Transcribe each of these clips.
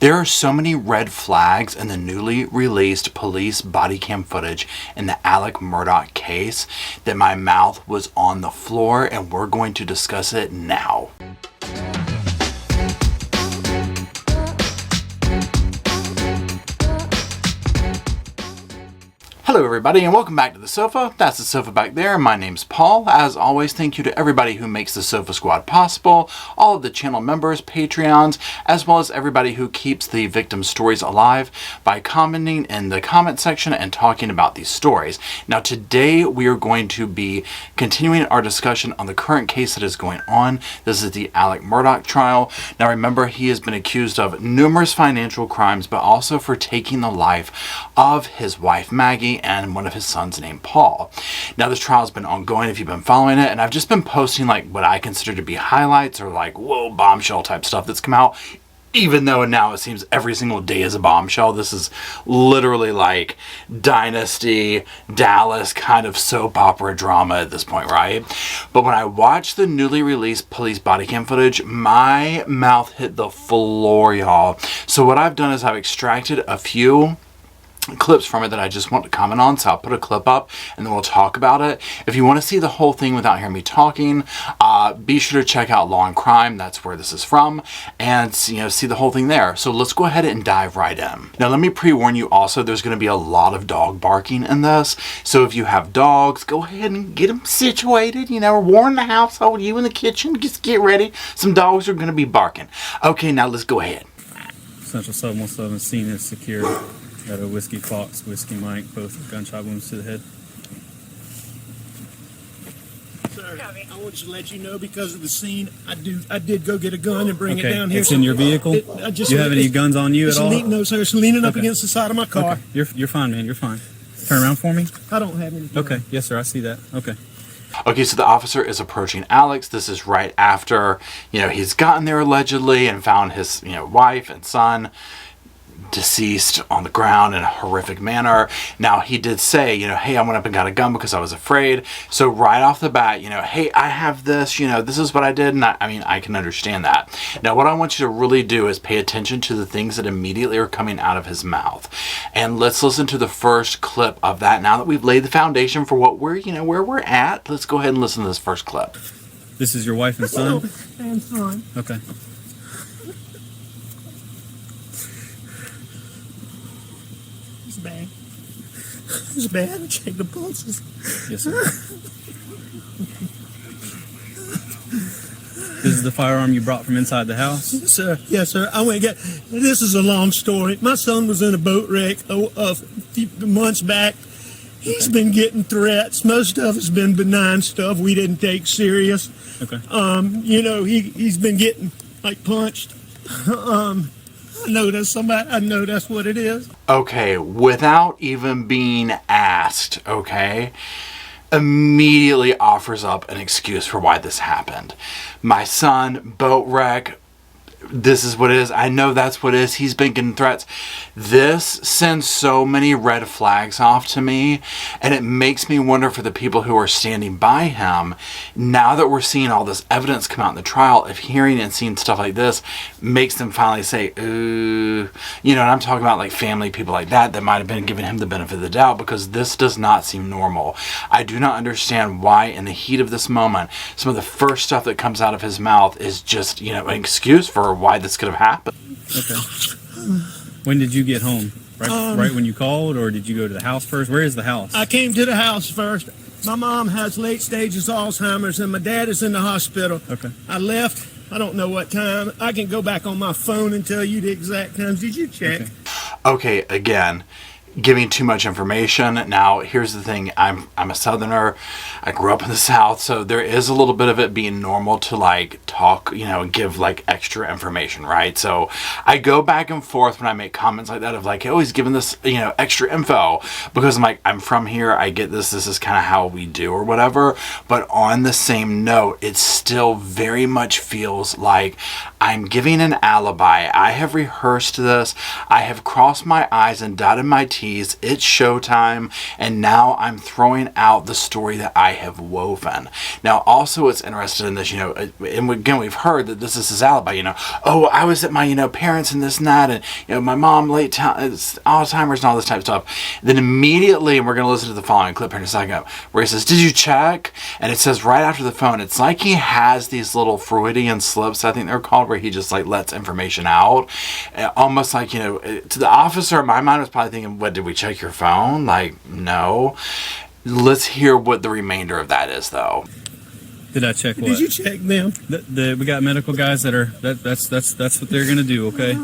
There are so many red flags in the newly released police body cam footage in the Murdaugh case that my mouth was on the floor, and we're going to discuss it now. Hello everybody and welcome back to the sofa. That's the sofa back there. My name's Paul. As always, thank you to everybody who makes the Sofa Squad possible, all of the channel members, Patreons, as well as everybody who keeps the victim stories alive by commenting in the comment section and talking about these stories. Now today we are going to be continuing our discussion on the current case that is going on. This is the Murdaugh trial. Now remember, he has been accused of numerous financial crimes, but also for taking the life of his wife Maggie and one of his sons named Paul. Now this trial has been ongoing if you've been following it, and I've just been posting like what I consider to be highlights or like whoa bombshell type stuff that's come out, even though now it seems every single day is a bombshell. This is literally like Dynasty, Dallas kind of soap opera drama at this point, right? But when I watched the newly released police body cam footage, my mouth hit the floor, y'all. So what I've done is I've extracted a few clips from it that I just want to comment on, so I'll put a clip up and then we'll talk about it. If you want to see the whole thing without hearing me talking, be sure to check out Law and Crime. That's where this is from, and see the whole thing there. So let's go ahead and dive right in. Now let me pre-warn you also, there's going to be a lot of dog barking in this, so if you have dogs, go ahead and get them situated, warn the household, you in the kitchen, just get ready. Some dogs are going to be barking. Okay, now let's go ahead. Central 717 scene is secure. Got a Whiskey Fox, Whiskey Mike, both gunshot wounds to the head. Sir, I want to let you know, because of the scene, I did go get a gun and bring it down here. It's in your vehicle? Do you have any guns on you at all? No, sir. It's leaning up against the side of my car. Okay. You're fine, man. You're fine. Turn around for me. I don't have anything. Okay. Yes, sir. I see that. Okay. Okay, so the officer is approaching Alex. This is right after, he's gotten there allegedly and found his, wife and son deceased on the ground in a horrific manner. Now he did say, hey, I went up and got a gun because I was afraid. So right off the bat, hey, I have this, this is what I did. And I can understand that. Now what I want you to really do is pay attention to the things that immediately are coming out of his mouth. And let's listen to the first clip of that. Now that we've laid the foundation for what we're, where we're at, let's go ahead and listen to this first clip. This is your wife and son? And son. Okay. Bad. It's bad. Check the pulses. Yes, sir. This is the firearm you brought from inside the house? Yes, sir. Yes, sir. I went and got. This is a long story. My son was in a boat wreck a few months back. He's been getting threats. Most of it's been benign stuff we didn't take serious. Okay. He's been getting punched. I know that's somebody. I know that's what it is. Okay, without even being asked, immediately offers up an excuse for why this happened. My son, boat wreck, this is what it is. I know that's what it is. He's been getting threats. This sends so many red flags off to me, and it makes me wonder for the people who are standing by him, now that we're seeing all this evidence come out in the trial, if hearing and seeing stuff like this makes them finally say, ooh, and I'm talking about like family, people like that might have been giving him the benefit of the doubt, because this does not seem normal. I do not understand why in the heat of this moment, some of the first stuff that comes out of his mouth is just, an excuse for why this could have happened. Okay. When did you get home? Right when you called, or did you go to the house first? Where is the house? I came to the house first. My mom has late stages Alzheimer's, and my dad is in the hospital. Okay. I left. I don't know what time. I can go back on my phone and tell you the exact times. Did you check? Okay, again, giving too much information. Now, here's the thing. I'm a Southerner. I grew up in the South, so there is a little bit of it being normal to talk, give extra information, right? So I go back and forth when I make comments like that of oh, he's giving this, extra info, because I'm from here. I get this. This is kind of how we do or whatever. But on the same note, it still very much feels like I'm giving an alibi. I have rehearsed this. I have crossed my I's and dotted my T's tease. It's showtime, and now I'm throwing out the story that I have woven. Now, also, it's interested in this, and again, we've heard that this is his alibi, oh, I was at my, parents and this and that, and, my mom Alzheimer's and all this type of stuff. Then immediately, and we're going to listen to the following clip here in a second, where he says, did you check? And it says right after the phone, it's like he has these little Freudian slips, I think they're called, where he just like lets information out. Almost like, to the officer, in my mind was probably thinking, what, did we check your phone? Like, no. Let's hear what the remainder of that is, though. Did I check what? Did you check them? We got medical guys that are, that's what they're going to do, okay?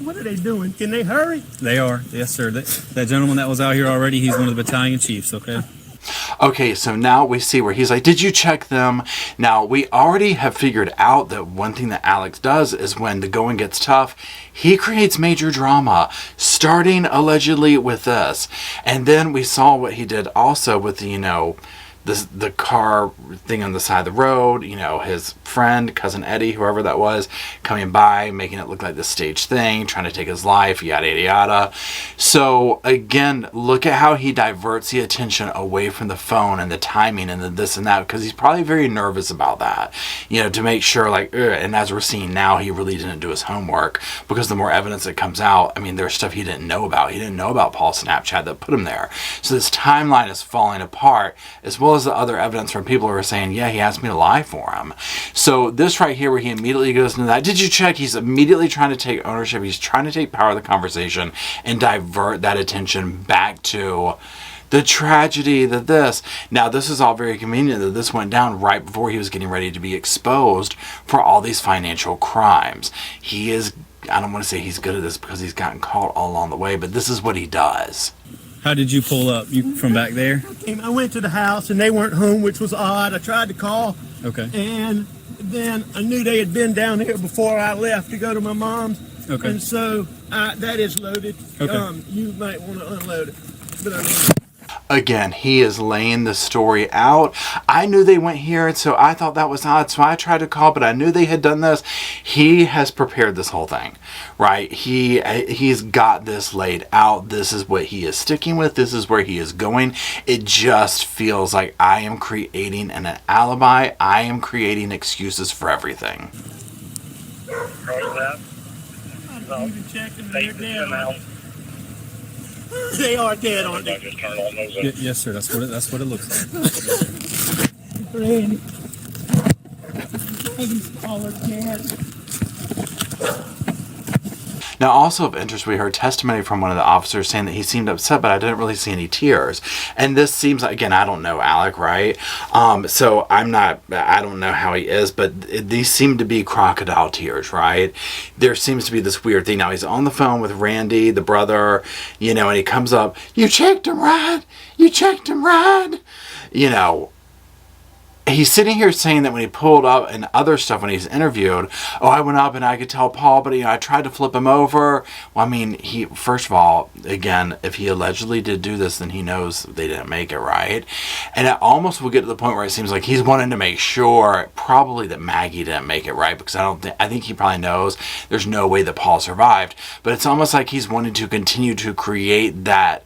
What are they doing? Can they hurry? They are, yes, sir. That gentleman that was out here already, he's one of the battalion chiefs, okay? Okay, so now we see where he's like, did you check them? Now, we already have figured out that one thing that Alex does is when the going gets tough, he creates major drama, starting allegedly with this. And then we saw what he did also with, the car thing on the side of the road, his friend, cousin Eddie, whoever that was, coming by, making it look like this staged thing, trying to take his life, yada, yada, yada. So, again, look at how he diverts the attention away from the phone and the timing and the this and that, because he's probably very nervous about that, to make sure, and as we're seeing now, he really didn't do his homework, because the more evidence that comes out, there's stuff he didn't know about. He didn't know about Paul's Snapchat that put him there. So this timeline is falling apart, as well as the other evidence from people who are saying, yeah, he asked me to lie for him. So this right here, where he immediately goes into that, did you check? He's immediately trying to take ownership. He's trying to take power of the conversation and divert that attention back to the tragedy that this. Now, this is all very convenient that this went down right before he was getting ready to be exposed for all these financial crimes. He is, I don't want to say he's good at this because he's gotten caught all along the way, but this is what he does. How did you pull up? You from back there? I went to the house and they weren't home, which was odd. I tried to call. Okay. And then I knew they had been down here before I left to go to my mom's. Okay. And so that is loaded. Okay. You might want to unload it. But Again, he is laying the story out. I knew they went here, and so I thought that was odd, so I tried to call, but I knew they had done this. He has prepared this whole thing, right? He's got this laid out. This is what he is sticking with. This is where he is going. It just feels like I am creating an alibi. I am creating excuses for everything. They are dead, aren't they? Yes, sir. That's what it looks like. Randy. All are dead. Now, also of interest, we heard testimony from one of the officers saying that he seemed upset, but I didn't really see any tears. And this seems like, again, I don't know Alec, right? So I don't know how he is, but these seem to be crocodile tears, right? There seems to be this weird thing. Now, he's on the phone with Randy, the brother, and he comes up, you checked him, right? You checked him, right? He's sitting here saying that when he pulled up and other stuff when he's interviewed, I went up and I could tell Paul, but I tried to flip him over. Well, he, first of all, again, if he allegedly did do this, then he knows they didn't make it, right? And it almost will get to the point where it seems like he's wanting to make sure probably that Maggie didn't make it, right? Because I think he probably knows there's no way that Paul survived. But it's almost like he's wanting to continue to create that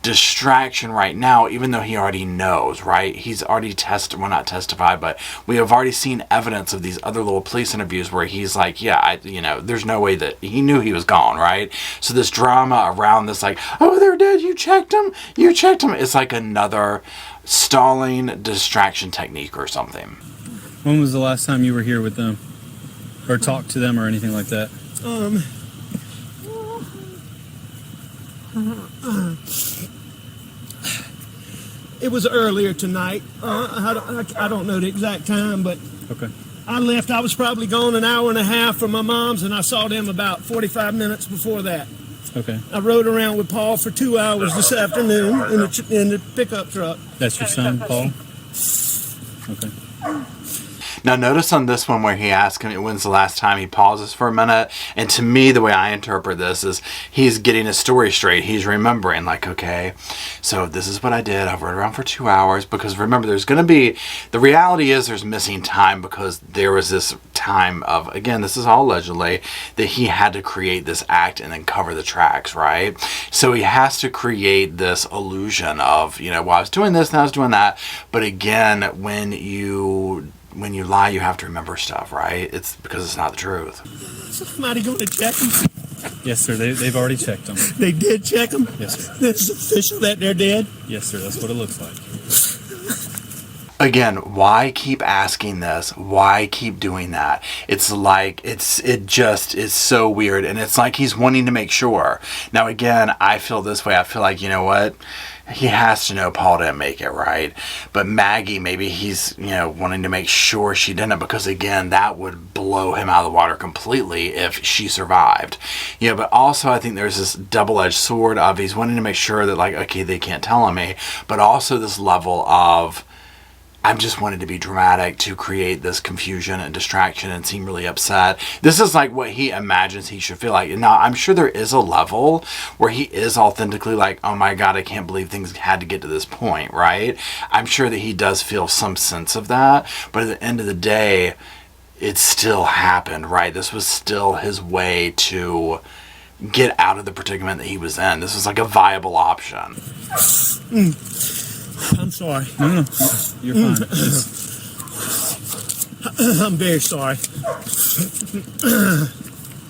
distraction right now, even though he already knows, right? He's already not testified, but we have already seen evidence of these other little police interviews where he's like, there's no way that he knew he was gone, right? So this drama around this, like, oh, they're dead, you checked him, it's like another stalling distraction technique or something. When was the last time you were here with them or talked to them or anything like that? It was earlier tonight. I don't know the exact time, but okay. I left. I was probably gone an hour and a half from my mom's, and I saw them about 45 minutes before that. Okay. I rode around with Paul for 2 hours this afternoon in the pickup truck. That's your son, Paul? Okay. Now notice on this one where he asks him when's the last time, he pauses for a minute, and to me the way I interpret this is he's getting his story straight. He's remembering, like, okay, so this is what I did. I rode around for 2 hours, because remember, there's going to be, the reality is there's missing time, because there was this time of, again, this is all allegedly, that he had to create this act and then cover the tracks, right? So he has to create this illusion of, you know, well, I was doing this and I was doing that. But again, when you lie, you have to remember stuff, right? It's because it's not the truth. Somebody going to check them? Yes, sir. They've already checked them. They did check them? Yes, sir. This is official that they're dead? Yes, sir. That's what it looks like. Again, why keep asking this? Why keep doing that? It's like, it just is so weird. And it's like he's wanting to make sure. Now, again, I feel this way. I feel like, you know what? He has to know Paul didn't make it, right? But Maggie, maybe he's, you know, wanting to make sure she didn't, because again, that would blow him out of the water completely if she survived. You know, but also I think there's this double-edged sword of he's wanting to make sure that, like, okay, they can't tell on me, but also this level of, I'm just wanting to be dramatic to create this confusion and distraction and seem really upset. This is like what he imagines he should feel like. Now, I'm sure there is a level where he is authentically like, oh my God, I can't believe things had to get to this point, right? I'm sure that he does feel some sense of that. But at the end of the day, it still happened, right? This was still his way to get out of the predicament that he was in. This was like a viable option. I'm sorry. No, you're fine. I'm very sorry.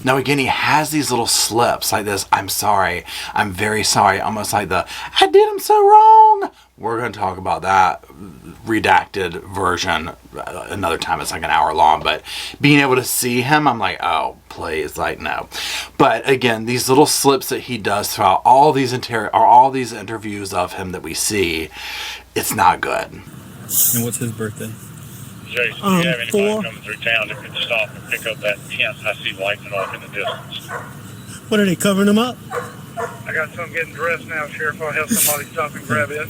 Now again, he has these little slips like this, I'm sorry, I'm very sorry, almost like the, I did him so wrong. We're going to talk about that redacted version another time. It's like an hour long, but being able to see him, I'm like, oh, please, like, no. But again, these little slips that he does throughout all these interviews of him that we see, it's not good. And what's his birthday? Jason, do you have anybody 4. coming through town that could stop and pick up that tent? I see lighting off in the distance. What, are they covering them up? I got some getting dressed now, Sheriff. I'll have somebody stop and grab it.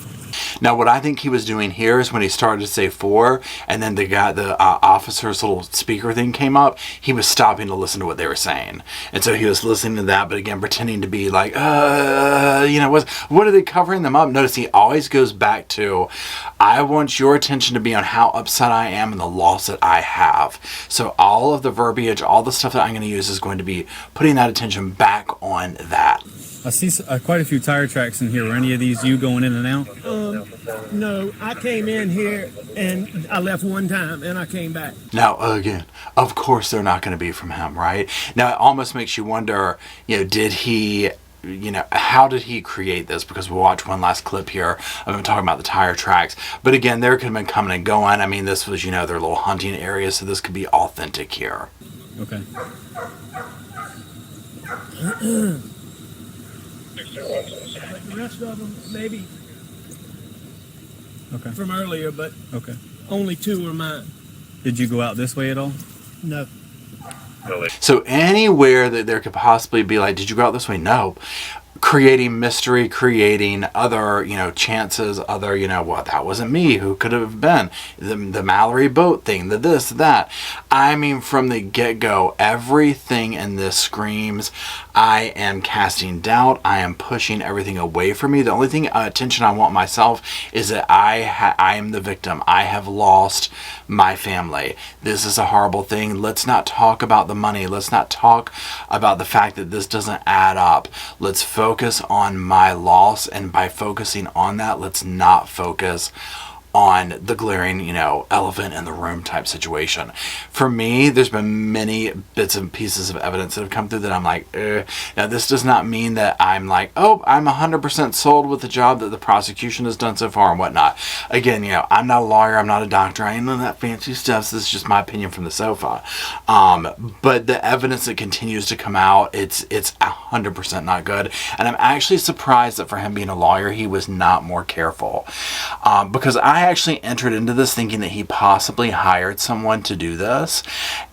Now, what I think he was doing here is when he started to say 4, and then the officer's little speaker thing came up, he was stopping to listen to what they were saying. And so he was listening to that, but again, pretending to be like, you know, what are they covering them up? Notice he always goes back to, I want your attention to be on how upset I am and the loss that I have. So all of the verbiage, all the stuff that I'm going to use is going to be putting that attention back on that. I see quite a few tire tracks in here. Were any of these you going in and out? No, I came in here and I left one time and I came back. Now, again, of course they're not going to be from him, right? Now, it almost makes you wonder, you know, did he, you know, how did he create this? Because we'll watch one last clip here of him talking about the tire tracks. But again, there could have been coming and going. I mean, this was, you know, their little hunting area, so this could be authentic here. Okay. But the rest of them, maybe Okay. from earlier, but Okay. only 2 are mine. Did you go out this way at all? No. So anywhere that there could possibly be like, did you go out this way? No. Creating mystery, creating other, you know, chances, other, you know, well, that wasn't me. Who could have been? The Mallory boat thing, the this, that. I mean, from the get-go, everything in this screams, I am casting doubt. I am pushing everything away from me. The only thing, attention I want myself is that I am the victim. I have lost my family. This is a horrible thing. Let's not talk about the money. Let's not talk about the fact that this doesn't add up. Let's focus on my loss, and by focusing on that, let's not focus on the glaring, you know, elephant in the room type situation. For me, there's been many bits and pieces of evidence that have come through that I'm like, Now, this does not mean that I'm like, oh, I'm 100% sold with the job that the prosecution has done so far and whatnot. Again, you know, I'm not a lawyer, I'm not a doctor, I ain't none of that fancy stuff, so this is just my opinion from the sofa. But the evidence that continues to come out, it's 100% not good. And I'm actually surprised that for him being a lawyer, he was not more careful. Because I I actually entered into this thinking that he possibly hired someone to do this,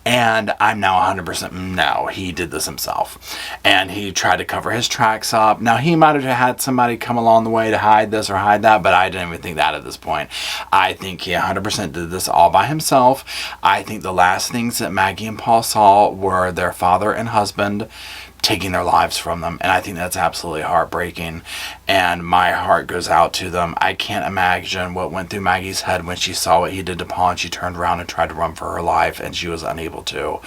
and I'm now 100% no, he did this himself. And he tried to cover his tracks up. Now, he might have had somebody come along the way to hide this or hide that, but I didn't even think that at this point. I think he 100% did this all by himself. I think the last things that Maggie and Paul saw were their father and husband taking their lives from them, and I think that's absolutely heartbreaking, and my heart goes out to them. I can't imagine what went through Maggie's head when she saw what he did to Paul, and she turned around and tried to run for her life, and she was unable to.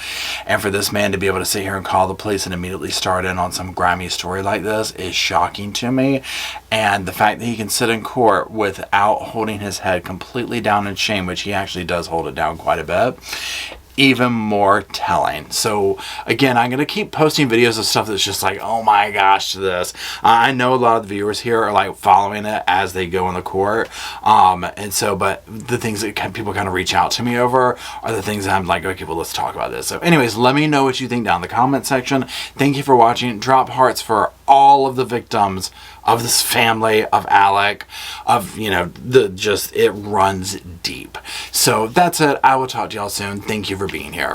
And for this man to be able to sit here and call the police and immediately start in on some grimy story like this is shocking to me, and the fact that he can sit in court without holding his head completely down in shame, which he actually does hold it down quite a bit, even more telling. So again, I'm going to keep posting videos of stuff that's just like, oh my gosh, this. I know a lot of the viewers here are like following it as they go in the court. And so, but the things that people kind of reach out to me over are the things that I'm like, okay, well, let's talk about this. So anyways, let me know what you think down in the comment section. Thank you for watching. Drop hearts for all of the victims of this family, of Alec, of, you know, it runs deep. So that's it. I will talk to y'all soon. Thank you for being here.